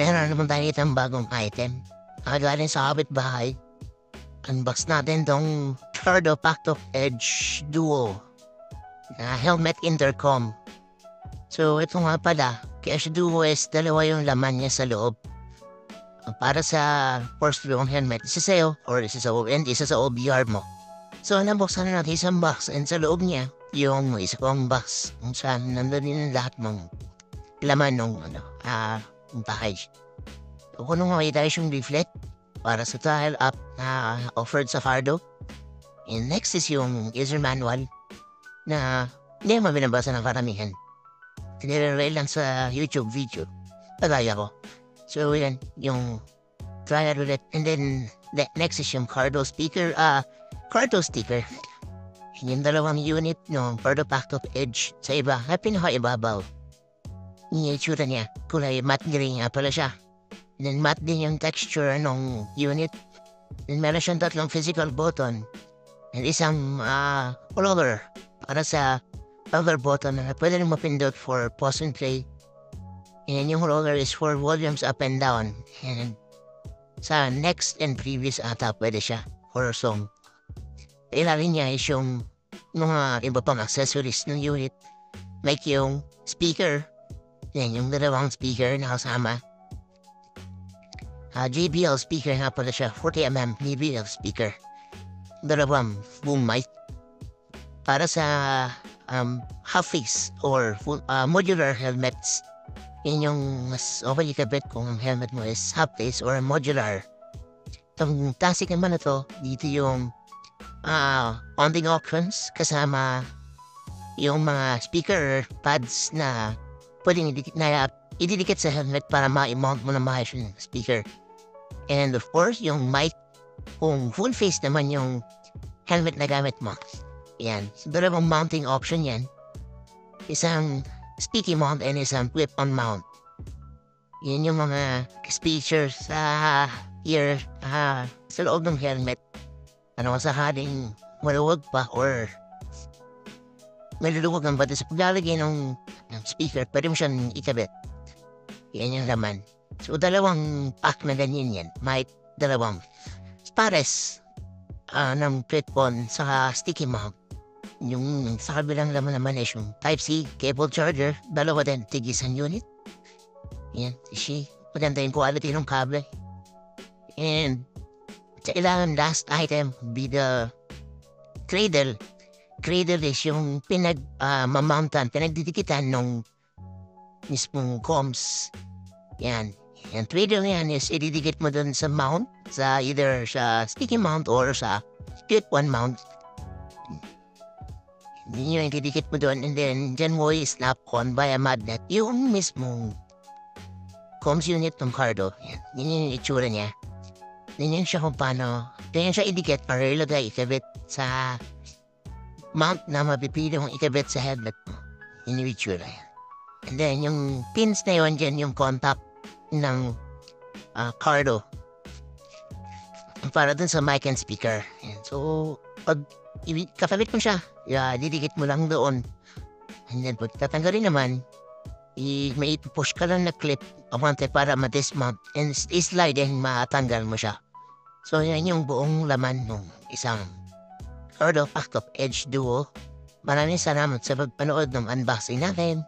Meron naman tayo itong bagong item. Galing sa kapitbahay. Unbox natin tong Cardo Pacto Edge Duo na helmet intercom. So ito nga pala, Edge Duo is dalawa yung laman niya sa loob. Para sa first yung helmet, isa sa'yo or isa sa OBR mo. So nabuksan na natin isang box and sa loob niya, yung isa kong box kung saan nandun din lahat ng laman ng bahay. So kung nung makita yung leaflet para sa tile app na offered sa Cardo. And next is yung user manual na hindi naman binabasa ng karamihan. Tinirelay lang sa YouTube video. Pagaya ko. So yan, yung trial ulit. And then next is yung Cardo speaker. Cardo sticker. Yung dalawang unit ng Cardo Pacto Edge sa iba na pinakaibabaw. Yung itsura niya, kulay matte green nga pala siya. And then matte din yung texture ng unit. And meron siyang tatlong physical button. And isang roller para sa other button na pwede rin mapindot for pause and play. And yung roller is for volumes up and down. And sa next and previous ata pwede siya for song. Ilalim niya is yung mga iba pang accessories ng unit. Like yung speaker. Yan, yung dalawang speaker na kasama. JBL speaker nga pala siya. 40mm JBL speaker. Dalawang boom mic. Para sa half-face or modular helmets. Yan yung mas okay ikabit kung ang helmet mo is half-face or modular. Itong classic naman na to, dito yung mounting options kasama yung mga speaker pads na pwedeng ididikit sa helmet para ma-mount mo na maayos yung speaker. And of course, yung mic, kung full face naman yung helmet na gamit mo. Yan. So, dalawang mounting option yan. Isang sticky mount and isang clip-on mount. Yan yung mga speakers sa ear, sa loob ng helmet. Ano sakaling maluwag pa or maluluwag ang bata sa paglalagay ng speaker, pwede mo siyang ikabit. Yan yung laman. So, dalawang pack na ganyan yan. May dalawang pares ng clip-on sa sticky mount. Yung sa kabilang laman naman is yung Type-C cable charger. Dalawa din, tig-isang unit. Yan, maganda yung quality ng kable. And sa ilang last item, be the cradle. Cradle is yung pinagdidikitan ng mismong comms. Yan. Yung cradle yan is ididikit mo dun sa mount, sa either sa sticky mount or sa clip-on mount. Hindi yung ididikit mo dun and then dyan mo i-snap on by a magnet yung mismong comms unit ng Cardo. Yan. Yan yung itsura niya. Ganyan siya kung paano. Ganyan siya idikit para ilagay, ikabit sa mount na mapipili mong ikabit sa helmet mo. Yun yung itsura yan. And then, yung pins na yun dyan, yung contact ng Cardo. Para dun sa mic and speaker. Yan. So, pag kakabit mo siya, didikit mo lang doon. And then, pag tatanggalin naman, may push ka lang na clip abante para ma-dismount and slide and matanggal mo siya. So, yan yung buong laman ng isang Cardo Pacto Edge Duo. Maraming salamat sa pagpanood ng unboxing natin.